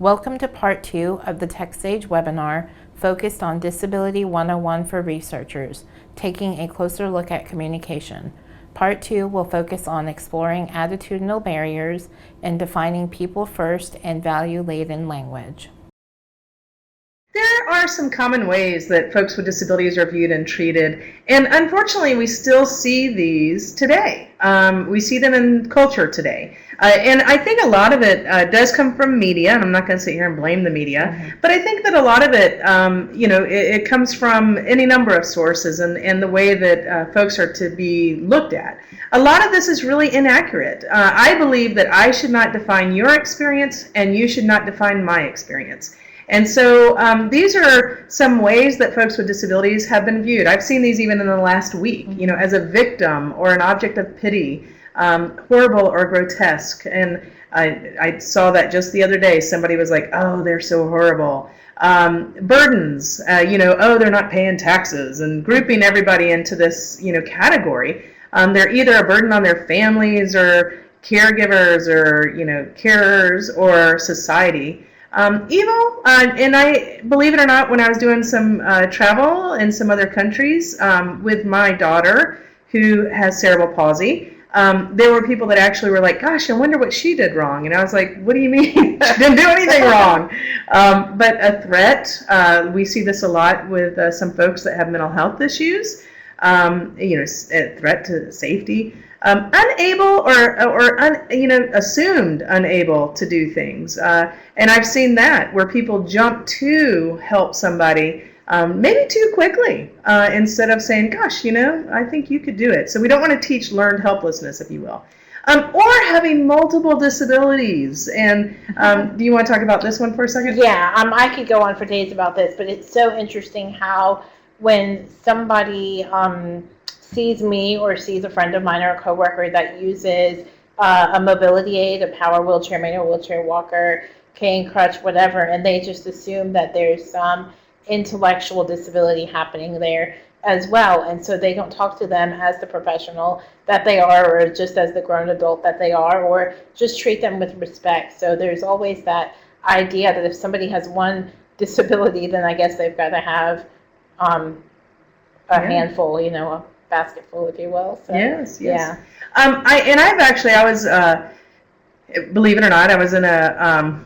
Welcome to part 2 of the TechSage webinar focused on Disability 101 for researchers, taking a closer look at communication. Part 2 will focus on exploring attitudinal barriers and defining people first and value-laden language. There are some common ways that folks with disabilities are viewed and treated, and unfortunately we still see these today. We see them in culture today. And I think a lot of it does come from media, and I'm not going to sit here and blame the media, but I think that a lot of it, it comes from any number of sources and the way that folks are to be looked at. A lot of this is really inaccurate. I believe that I should not define your experience, and you should not define my experience. And so these are some ways that folks with disabilities have been viewed. I've seen these even in the last week, as a victim or an object of pity, horrible or grotesque. And I saw that just the other day. Somebody was like, oh, they're so horrible. Burdens, oh, they're not paying taxes, and grouping everybody into this, category. They're either a burden on their families or caregivers or, carers or society. Evil, and I, believe it or not, when I was doing some travel in some other countries with my daughter who has cerebral palsy, there were people that actually were like, gosh, I wonder what she did wrong. And I was like, what do you mean? She didn't do anything wrong. But a threat, we see this a lot with some folks that have mental health issues, a threat to safety. Unable or assumed unable to do things. And I've seen that where people jump to help somebody maybe too quickly instead of saying, gosh, I think you could do it. So we don't want to teach learned helplessness, if you will. Or having multiple disabilities. And do you want to talk about this one for a second? Yeah, I could go on for days about this, but it's so interesting how when somebody sees me or sees a friend of mine or a coworker that uses a mobility aid, a power wheelchair, manual wheelchair walker, cane, crutch, whatever, and they just assume that there's some intellectual disability happening there as well, and so they don't talk to them as the professional that they are, or just as the grown adult that they are, or just treat them with respect. So there's always that idea that if somebody has one disability, then I guess they've got to have a handful, a basketful, if you will. So, yes. Yeah. I was, believe it or not, I was in a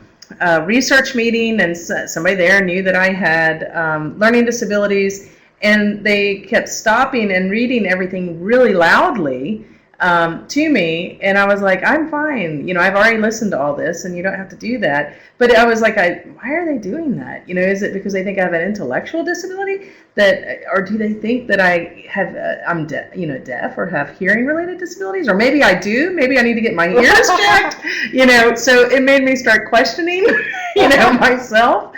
research meeting, and somebody there knew that I had learning disabilities, and they kept stopping and reading everything really loudly to me, and I was like, I'm fine. I've already listened to all this, and you don't have to do that. But I was like, why are they doing that? Is it because they think I have an intellectual disability, or do they think that I have I'm deaf or have hearing-related disabilities, or maybe I do? Maybe I need to get my ears checked. So it made me start questioning, myself.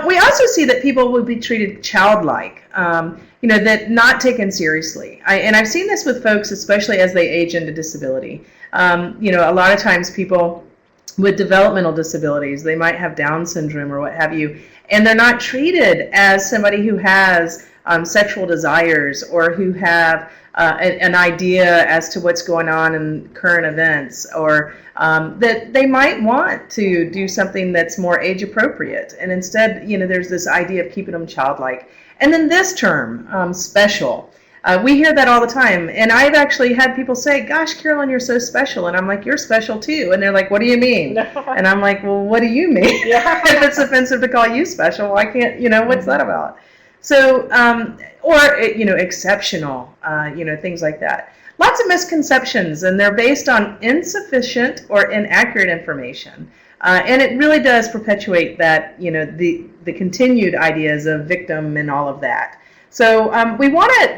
We also see that people would be treated childlike, that not taken seriously. And I've seen this with folks, especially as they age into disability. A lot of times people with developmental disabilities, they might have Down syndrome or what have you, and they're not treated as somebody who has sexual desires or who have an idea as to what's going on in current events, or that they might want to do something that's more age appropriate. And instead, there's this idea of keeping them childlike. And then this term, special. We hear that all the time. And I've actually had people say, gosh, Carolyn, you're so special. And I'm like, you're special too. And they're like, what do you mean? And I'm like, well, what do you mean? Yeah. If it's offensive to call you special, why can't, what's that about? So, exceptional, things like that. Lots of misconceptions, and they're based on insufficient or inaccurate information. And it really does perpetuate that, the continued ideas of victim and all of that. So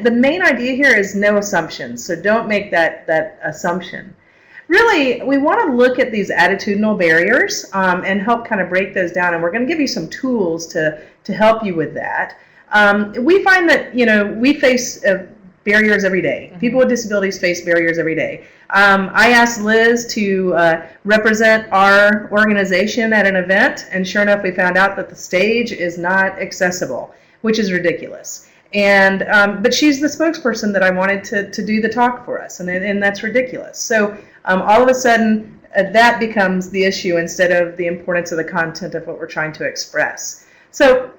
the main idea here is no assumptions. So don't make that assumption. Really, we want to look at these attitudinal barriers and help kind of break those down. And we're going to give you some tools to help you with that. We find that, we face barriers every day. Mm-hmm. People with disabilities face barriers every day. I asked Liz to represent our organization at an event, and sure enough, we found out that the stage is not accessible, which is ridiculous. And but she's the spokesperson that I wanted to do the talk for us, and that's ridiculous. So all of a sudden, that becomes the issue instead of the importance of the content of what we're trying to express. So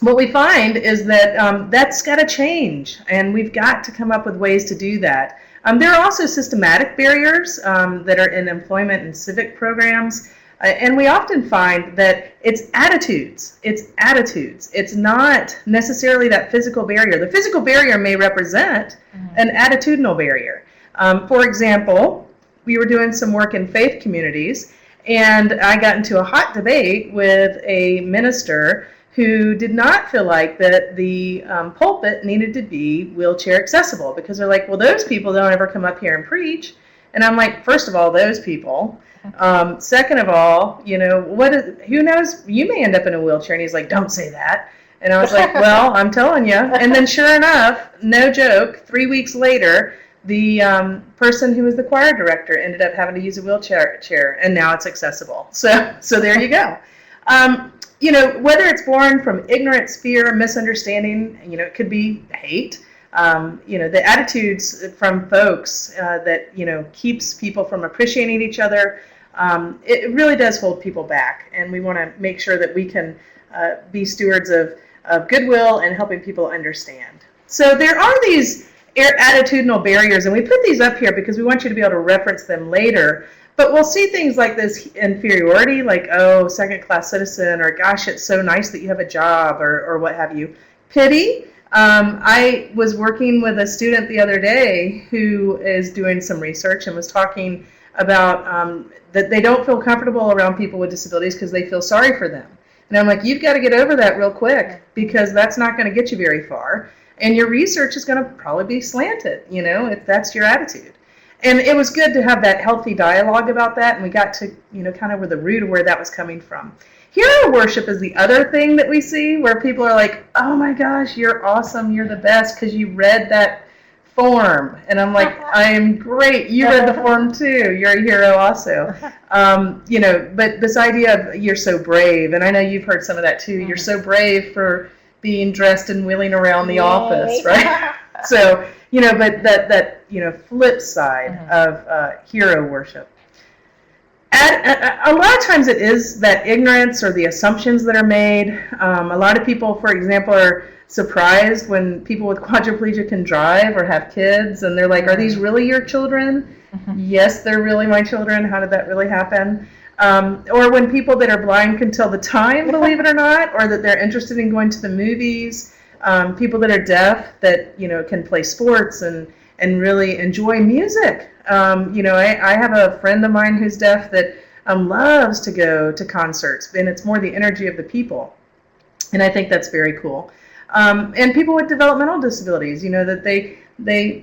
what we find is that that's got to change, and we've got to come up with ways to do that. There are also systematic barriers that are in employment and civic programs, and we often find that it's attitudes. It's not necessarily that physical barrier. The physical barrier may represent an attitudinal barrier. For example, we were doing some work in faith communities, and I got into a hot debate with a minister who did not feel like that the pulpit needed to be wheelchair accessible, because they're like, well, those people don't ever come up here and preach. And I'm like, first of all, those people. Second of all, you know, who knows, you may end up in a wheelchair. And he's like, don't say that. And I was like, well, I'm telling you. And then sure enough, no joke, 3 weeks later, the person who was the choir director ended up having to use a wheelchair, and now it's accessible. So there you go. You know, whether it's born from ignorance, fear, misunderstanding, you know, it could be hate. You know, the attitudes from folks that, you know, keeps people from appreciating each other, it really does hold people back. And we want to make sure that we can be stewards of goodwill and helping people understand. So there are these attitudinal barriers, and we put these up here because we want you to be able to reference them later. But we'll see things like this inferiority, like, oh, second-class citizen, or gosh, it's so nice that you have a job, or what have you. Pity. I was working with a student the other day who is doing some research and was talking about that they don't feel comfortable around people with disabilities because they feel sorry for them. And I'm like, you've got to get over that real quick, because that's not going to get you very far. And your research is going to probably be slanted, you know, if that's your attitude. And it was good to have that healthy dialogue about that, and we got to, you know, kind of where the root of where that was coming from. Hero worship is the other thing that we see, where people are like, oh my gosh, you're awesome, you're the best because you read that form. And I'm like, I am great, you read the form too, you're a hero also. You know, but this idea of you're so brave, and I know you've heard some of that too, you're so brave for being dressed and wheeling around the office, right? So, you know, but that you know, flip side of hero worship. A lot of times it is that ignorance or the assumptions that are made. A lot of people, for example, are surprised when people with quadriplegia can drive or have kids, and they're like, are these really your children? Yes, they're really my children. How did that really happen? Or when people that are blind can tell the time, believe it or not, or that they're interested in going to the movies. People that are deaf that, you know, can play sports and really enjoy music. You know, I have a friend of mine who's deaf that loves to go to concerts, and it's more the energy of the people. And I think that's very cool. And people with developmental disabilities, you know, that they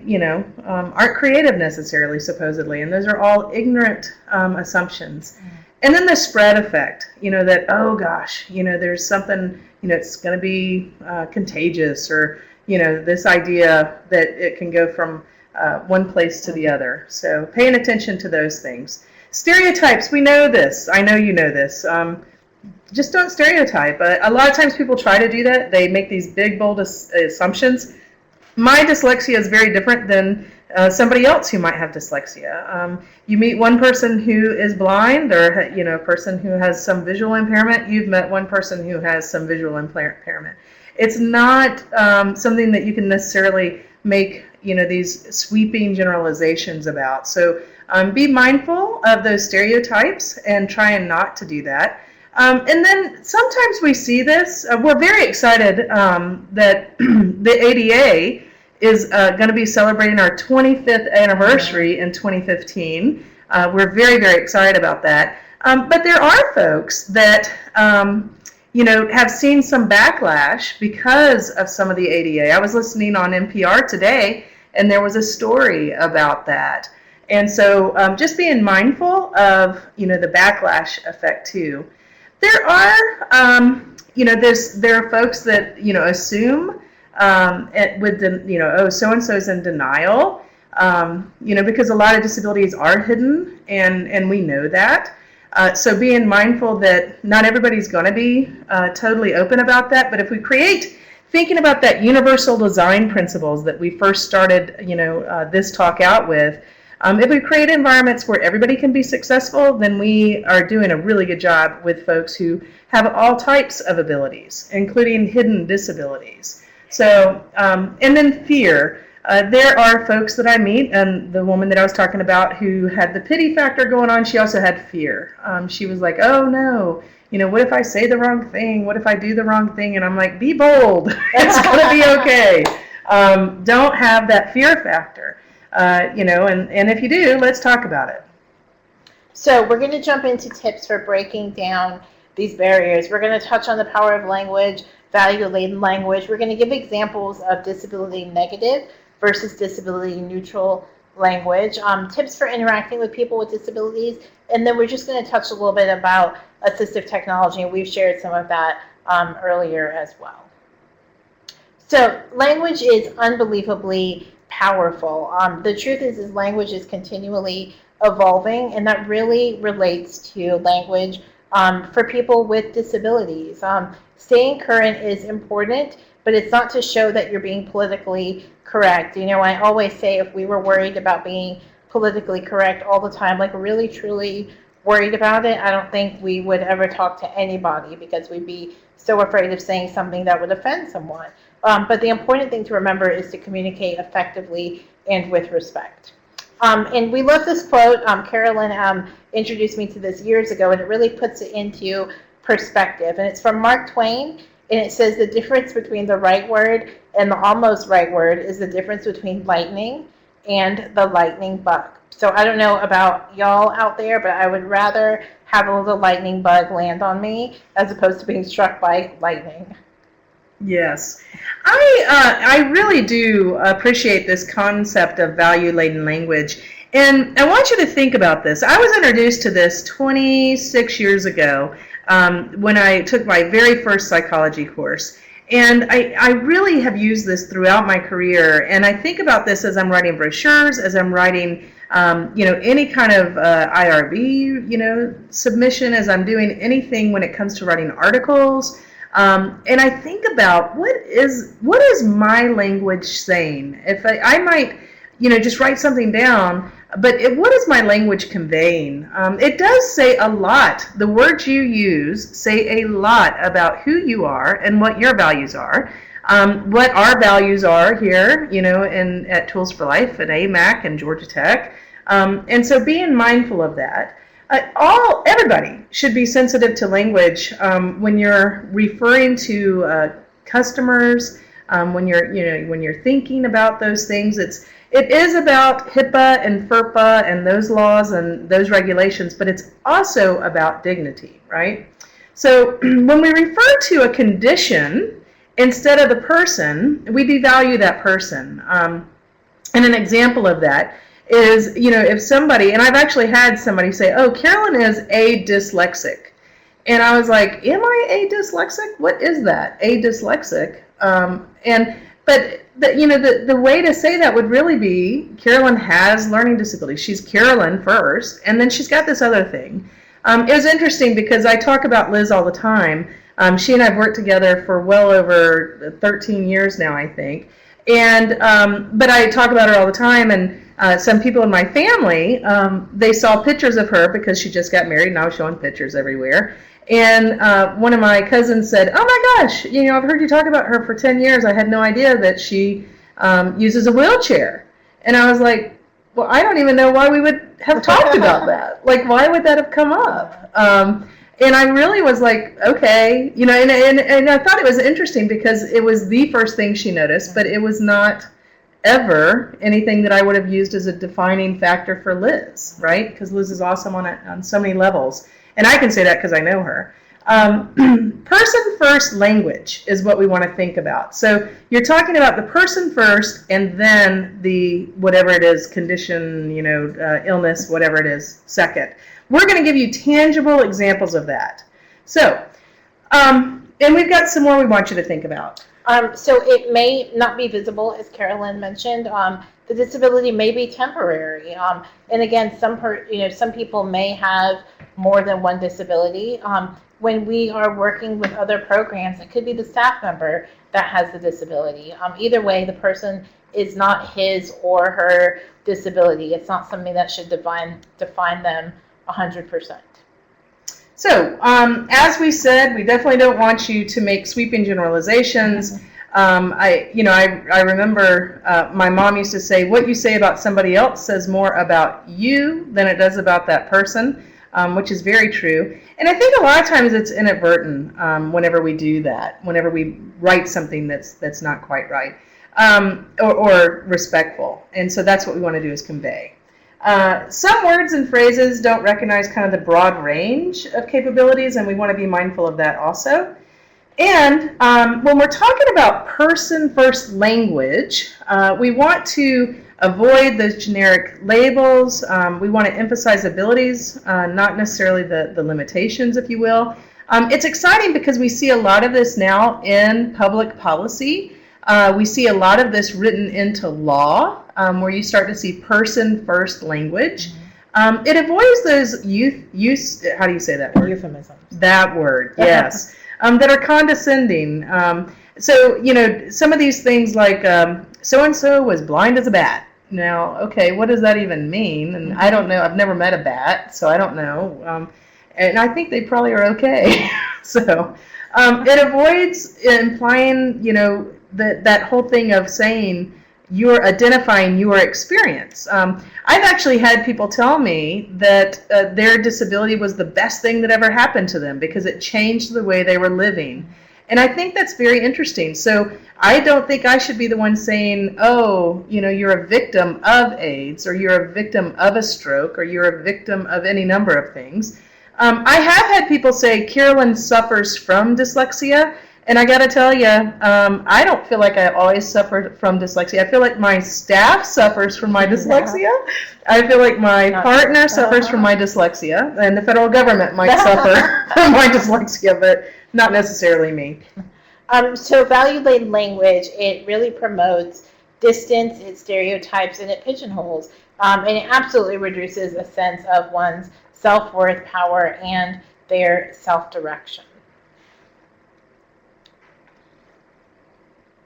you know, aren't creative necessarily, supposedly. And those are all ignorant assumptions. And then the spread effect, you know, that, oh gosh, you know, there's something, you know, it's going to be contagious, or, you know, this idea that it can go from one place to the other. So paying attention to those things. Stereotypes, we know this. I know you know this. Just don't stereotype. A lot of times people try to do that. They make these big, bold assumptions. My dyslexia is very different than somebody else who might have dyslexia. You meet one person who is blind, or, you know, a person who has some visual impairment. You've met one person who has some visual impairment. It's not something that you can necessarily make, you know, these sweeping generalizations about. So be mindful of those stereotypes and try and not to do that. And then sometimes we see this. We're very excited that the ADA is going to be celebrating our 25th anniversary in 2015. We're very, very excited about that. But there are folks that, you know, have seen some backlash because of some of the ADA. I was listening on NPR today, and there was a story about that. And so just being mindful of, you know, the backlash effect too. There are, you know, there are folks that, you know, assume with the, you know, oh, so-and-so's in denial, you know, because a lot of disabilities are hidden, and we know that. So being mindful that not everybody's going to be totally open about that, but if we create, thinking about that universal design principles that we first started, you know, this talk out with, If we create environments where everybody can be successful, then we are doing a really good job with folks who have all types of abilities, including hidden disabilities. So, and then fear. There are folks that I meet, and the woman that I was talking about who had the pity factor going on, she also had fear. She was like, oh no, what if I say the wrong thing? What if I do the wrong thing? And I'm like, be bold. It's going to be okay. Don't have that fear factor. And if you do, let's talk about it. So we're going to jump into tips for breaking down these barriers. We're going to touch on the power of language, value-laden language. We're going to give examples of disability negative versus disability neutral language, tips for interacting with people with disabilities, and then we're just going to touch a little bit about assistive technology, and we've shared some of that earlier as well. So language is unbelievably powerful. The truth is language is continually evolving, and that really relates to language for people with disabilities. Staying current is important, but it's not to show that you're being politically correct. I always say if we were worried about being politically correct all the time, like really truly worried about it, I don't think we would ever talk to anybody because we'd be so afraid of saying something that would offend someone. But the important thing to remember is to communicate effectively and with respect. And we love this quote. Carolyn introduced me to this years ago, and it really puts it into perspective. And it's from Mark Twain, and it says the difference between the right word and the almost right word is the difference between lightning and the lightning bug. So I don't know about y'all out there, but I would rather have a little lightning bug land on me as opposed to being struck by lightning. Yes. I really do appreciate this concept of value-laden language. And I want you to think about this. I was introduced to this 26 years ago when I took my very first psychology course. And I really have used this throughout my career. And I think about this as I'm writing brochures, as I'm writing any kind of IRB, submission, as I'm doing anything when it comes to writing articles. And I think about what is my language saying? If I might, just write something down, but what is my language conveying? It does say a lot. The words you use say a lot about who you are and what your values are. What our values are here, at Tools for Life at AMAC and Georgia Tech. And so being mindful of that. Everybody should be sensitive to language when you're referring to customers, when you're thinking about those things. It is about HIPAA and FERPA and those laws and those regulations, but it's also about dignity, right? So when we refer to a condition instead of the person, we devalue that person. And an example of that is, if somebody, and I've actually had somebody say, oh, Carolyn is a-dyslexic. And I was like, am I a-dyslexic? What is that, a-dyslexic? But the way to say that would really be, Carolyn has learning disabilities. She's Carolyn first, and then she's got this other thing. It was interesting because I talk about Liz all the time. She and I have worked together for well over 13 years now, I think. And but I talk about her all the time, and some people in my family, they saw pictures of her because she just got married, and I was showing pictures everywhere. And one of my cousins said, oh my gosh, I've heard you talk about her for 10 years. I had no idea that she uses a wheelchair. And I was like, well, I don't even know why we would have talked about that. Like, why would that have come up? And I really was like, okay, and I thought it was interesting because it was the first thing she noticed, but it was not ever anything that I would have used as a defining factor for Liz, right? Because Liz is awesome on so many levels. And I can say that because I know her. Person first language is what we want to think about. So you're talking about the person first and then the whatever it is, condition, illness, whatever it is, second. We're going to give you tangible examples of that. So, and we've got some more we want you to think about. So it may not be visible, as Carolyn mentioned. The disability may be temporary, and again, some people may have more than one disability. When we are working with other programs, it could be the staff member that has the disability. Either way, the person is not his or her disability. It's not something that should define them 100%. So, as we said, we definitely don't want you to make sweeping generalizations. I remember my mom used to say, what you say about somebody else says more about you than it does about that person, which is very true. And I think a lot of times it's inadvertent whenever we do that, whenever we write something that's not quite right or respectful. And so that's what we want to do is convey. Some words and phrases don't recognize kind of the broad range of capabilities, and we want to be mindful of that also. And when we're talking about person-first language, we want to avoid those generic labels. We want to emphasize abilities, not necessarily the limitations, if you will. It's exciting because we see a lot of this now in public policy. We see a lot of this written into law, where you start to see person-first language. It avoids those how do you say that word? Euphemisms. That word, yes, that are condescending. So, some of these things like so-and-so was blind as a bat. Now, okay, what does that even mean? And I don't know. I've never met a bat, so I don't know. And I think they probably are okay. So it avoids implying, that whole thing of saying you're identifying your experience. I've actually had people tell me that their disability was the best thing that ever happened to them because it changed the way they were living. And I think that's very interesting. So I don't think I should be the one saying, oh, you're a victim of AIDS, or you're a victim of a stroke, or you're a victim of any number of things. I have had people say Carolyn suffers from dyslexia. And I got to tell you, I don't feel like I always suffered from dyslexia. I feel like my staff suffers from my dyslexia. I feel like my partner suffers from my dyslexia, and the federal government might suffer from my dyslexia, but not necessarily me. So value-laden language, it really promotes distance, it stereotypes, and it pigeonholes. And it absolutely reduces a sense of one's self-worth, power, and their self-direction.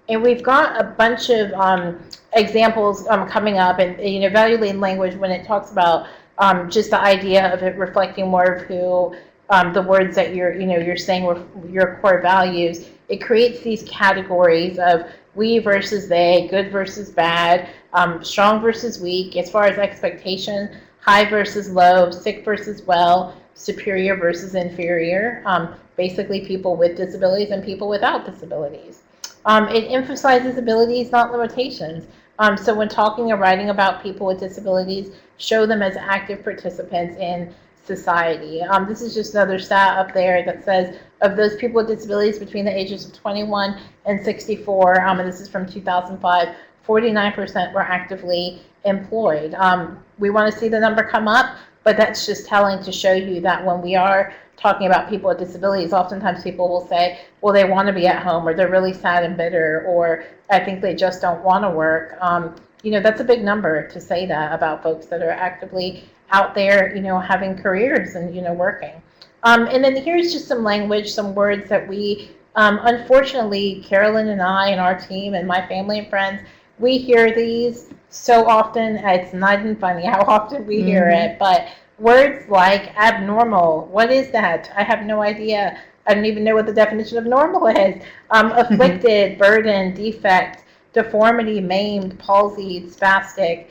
And we've got a bunch of examples coming up, and value-laden language, when it talks about just the idea of it reflecting more of who the words that you're saying were your core values, it creates these categories of we versus they, good versus bad, strong versus weak, as far as expectation, high versus low, sick versus well, superior versus inferior, basically people with disabilities and people without disabilities. It emphasizes abilities, not limitations. So when talking or writing about people with disabilities, show them as active participants in society. This is just another stat up there that says of those people with disabilities between the ages of 21 and 64, and this is from 2005, 49% were actively employed. We want to see the number come up, but that's just telling to show you that when we are talking about people with disabilities, oftentimes people will say, well, they want to be at home, or they're really sad and bitter, or I think they just don't want to work. That's a big number to say that about folks that are actively out there, having careers and, working. And then here's just some language, some words that we, unfortunately, Carolyn and I and our team and my family and friends, we hear these so often. It's not even funny how often we hear it, but words like abnormal, what is that? I have no idea. I don't even know what the definition of normal is. Afflicted, burden, defect, deformity, maimed, palsied, spastic,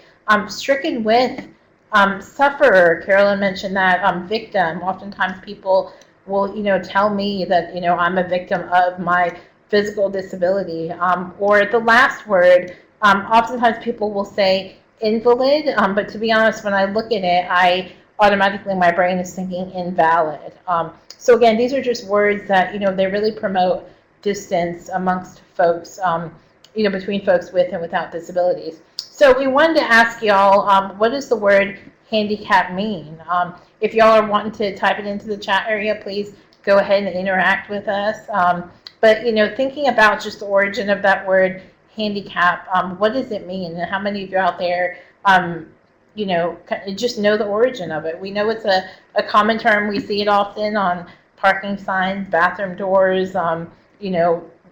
stricken with, sufferer. Carolyn mentioned that, victim. Oftentimes people will, tell me that, I'm a victim of my physical disability. Or the last word, oftentimes people will say invalid, but to be honest, when I look at it, automatically my brain is thinking invalid. So again, these are just words that, they really promote distance amongst folks, between folks with and without disabilities. So we wanted to ask y'all, what does the word handicap mean? If y'all are wanting to type it into the chat area, please go ahead and interact with us. But, thinking about just the origin of that word handicap, what does it mean? And how many of you out there, just know the origin of it? We know it's a common term. We see it often on parking signs, bathroom doors,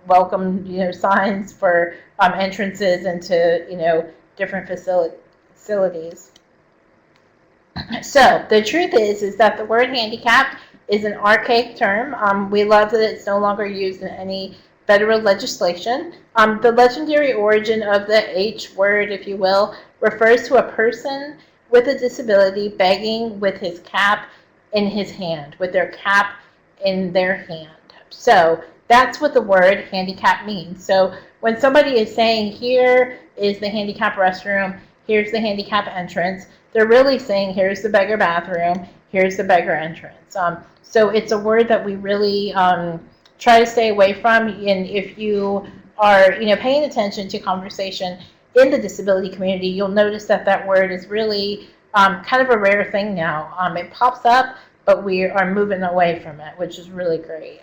welcome, signs for entrances into, different facilities. So the truth is that the word handicap is an archaic term. We love that it's no longer used in any federal legislation. The legendary origin of the H word, if you will, refers to a person with a disability begging with his cap in his hand, with their cap in their hand. So that's what the word handicap means. So when somebody is saying, here is the handicap restroom, here's the handicap entrance, they're really saying, here's the beggar bathroom, here's the beggar entrance. So it's a word that we really try to stay away from. And if you are, paying attention to conversation in the disability community, you'll notice that that word is really kind of a rare thing now. It pops up, but we are moving away from it, which is really great.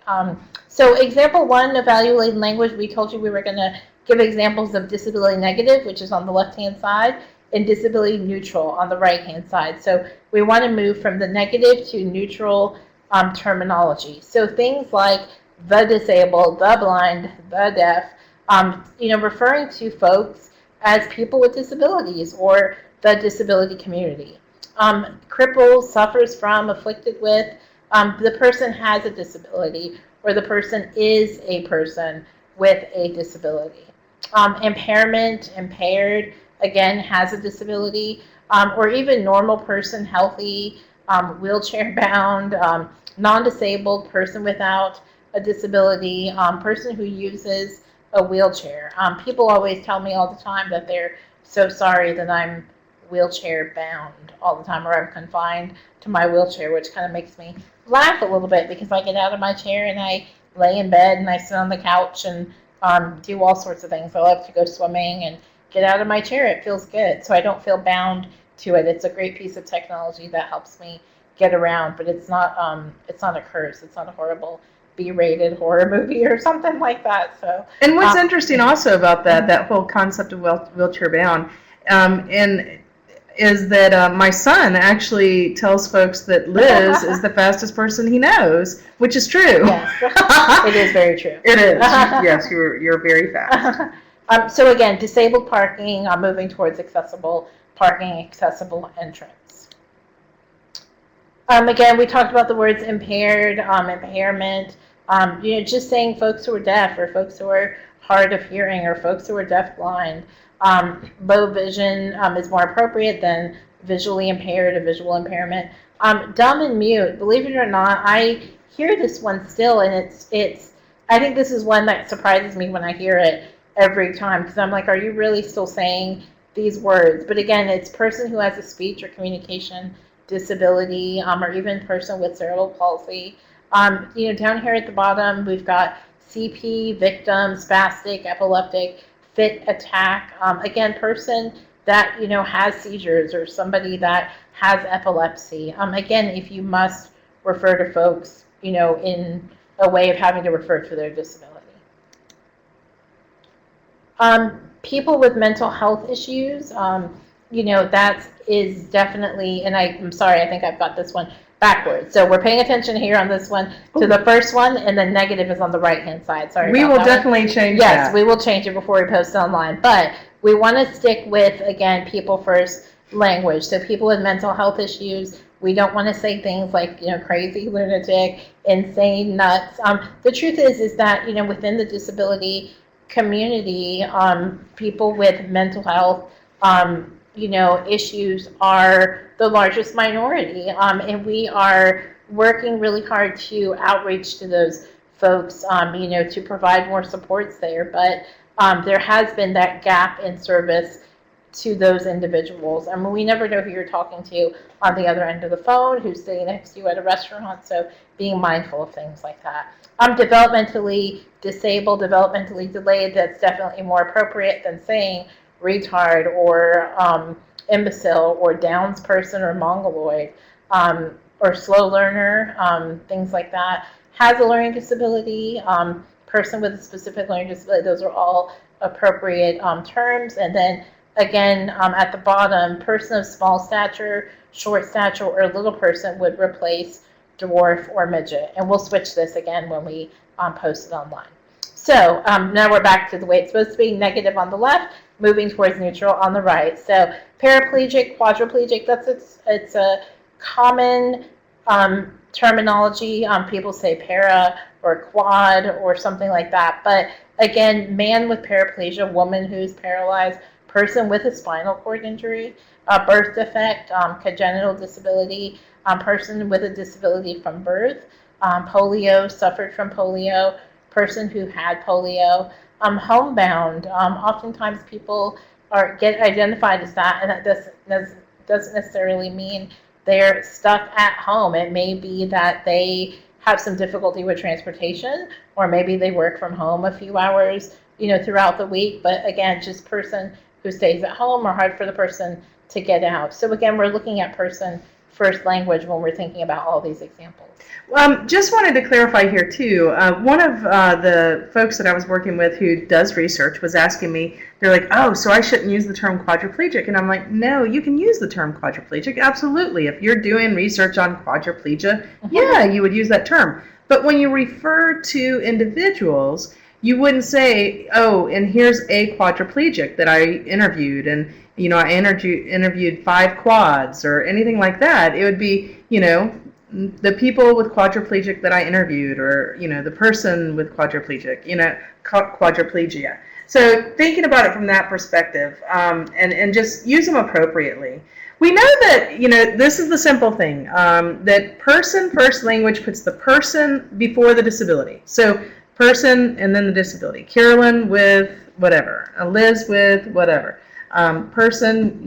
So example one of Valueladen language, we told you we were going to give examples of disability negative, which is on the left-hand side, and disability neutral on the right-hand side. So we want to move from the negative to neutral terminology. So things like the disabled, the blind, the deaf, referring to folks as people with disabilities or the disability community. Crippled, suffers from, afflicted with, the person has a disability, or the person is a person with a disability. Impairment, impaired, again, has a disability, or even normal person, healthy, wheelchair-bound, non-disabled, person without a disability, person who uses a wheelchair. People always tell me all the time that they're so sorry that I'm wheelchair-bound all the time, or I'm confined to my wheelchair, which kind of makes me laugh a little bit because I get out of my chair and I lay in bed and I sit on the couch and do all sorts of things. I love to go swimming and get out of my chair. It feels good, so I don't feel bound to it. It's a great piece of technology that helps me get around, but it's not a curse. It's not a horrible B-rated horror movie or something like that. So, and what's interesting also about that whole concept of wheelchair-bound, is that my son actually tells folks that Liz is the fastest person he knows, which is true. Yes, it is very true. It is. Yes, you're very fast. So again, disabled parking, moving towards accessible parking, accessible entrance. Again, we talked about the words impaired, impairment, just saying folks who are deaf or folks who are hard of hearing or folks who are deaf-blind. Low vision is more appropriate than visually impaired or visual impairment. Dumb and mute, believe it or not, I hear this one still, and it's. I think this is one that surprises me when I hear it every time, because I'm like, are you really still saying these words? But again, it's person who has a speech or communication disability, or even person with cerebral palsy. Down here at the bottom, we've got CP, victim, spastic, epileptic, fit attack. Again, person that, has seizures or somebody that has epilepsy. Again, if you must refer to folks, in a way of having to refer to their disability. People with mental health issues, that is definitely, and I'm sorry, I think I've got this one backwards. So we're paying attention here on this one to the first one, and then negative is on the right-hand side. Sorry. We will definitely change that. Yes, we will change it before we post it online. But we want to stick with, again, people first language. So people with mental health issues, we don't want to say things like, crazy, lunatic, insane, nuts. The truth is that, within the disability community, people with mental health, issues are the largest minority, and we are working really hard to outreach to those folks, to provide more supports there. But there has been that gap in service to those individuals. I mean, we never know who you're talking to on the other end of the phone, who's sitting next to you at a restaurant, so being mindful of things like that. Developmentally disabled, developmentally delayed, that's definitely more appropriate than saying retard or imbecile or Downs person or mongoloid, or slow learner, things like that. Has a learning disability, person with a specific learning disability. Those are all appropriate terms. And then again, at the bottom, person of small stature, short stature, or little person would replace dwarf or midget. And we'll switch this again when we post it online. So now we're back to the way it's supposed to be, negative on the left, moving towards neutral on the right. So paraplegic, quadriplegic, it's a common terminology. People say para or quad or something like that. But again, man with paraplegia, woman who's paralyzed, person with a spinal cord injury, birth defect, congenital disability, person with a disability from birth, polio, suffered from polio, person who had polio, homebound. Oftentimes people get identified as that, and that doesn't necessarily mean they're stuck at home. It may be that they have some difficulty with transportation, or maybe they work from home a few hours, throughout the week. But again, just person who stays at home, or hard for the person to get out. So again, we're looking at person first language when we're thinking about all these examples. Just wanted to clarify here too. One of the folks that I was working with who does research was asking me, they're like, oh, so I shouldn't use the term quadriplegic. And I'm like, no, you can use the term quadriplegic. Absolutely. If you're doing research on quadriplegia, yeah, you would use that term. But when you refer to individuals, you wouldn't say, oh, and here's a quadriplegic that I interviewed, and I interviewed 5 quads or anything like that. It would be, the people with quadriplegic that I interviewed, or the person with quadriplegic, quadriplegia. So thinking about it from that perspective, and just use them appropriately. We know that this is the simple thing, that person first language puts the person before the disability. So person and then the disability. Carolyn with whatever, Liz with whatever, person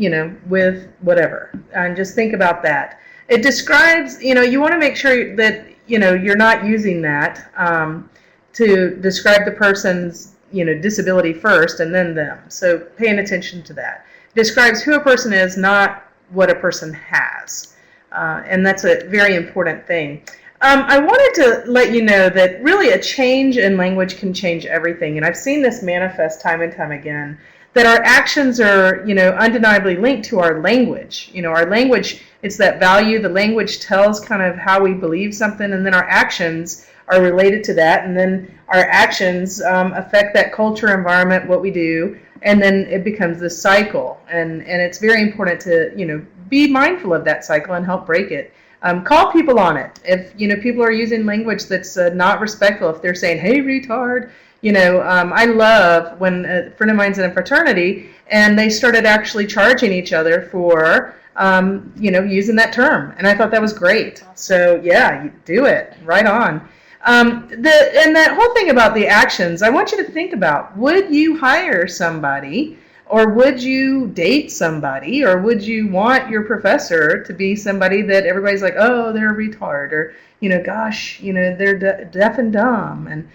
with whatever, and just think about that. It describes, you want to make sure that, you're not using that to describe the person's, disability first and then them. So paying attention to that. It describes who a person is, not what a person has. And that's a very important thing. I wanted to let you know that really a change in language can change everything. And I've seen this manifest time and time again, that our actions are, undeniably linked to our language. Our language, it's that value. The language tells kind of how we believe something, and then our actions are related to that, and then our actions affect that culture, environment, what we do, and then it becomes this cycle. And it's very important to, be mindful of that cycle and help break it. Call people on it. If, people are using language that's not respectful, if they're saying, hey, retard, I love when a friend of mine's in a fraternity and they started actually charging each other for, using that term. And I thought that was great. So yeah, you do it. Right on. And that whole thing about the actions, I want you to think about, would you hire somebody, or would you date somebody, or would you want your professor to be somebody that everybody's like, oh, they're a retard, or, gosh, they're deaf and dumb, and,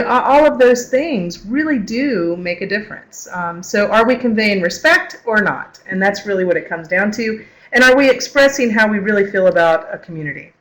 all of those things really do make a difference. So are we conveying respect or not? And that's really what it comes down to. And are we expressing how we really feel about a community?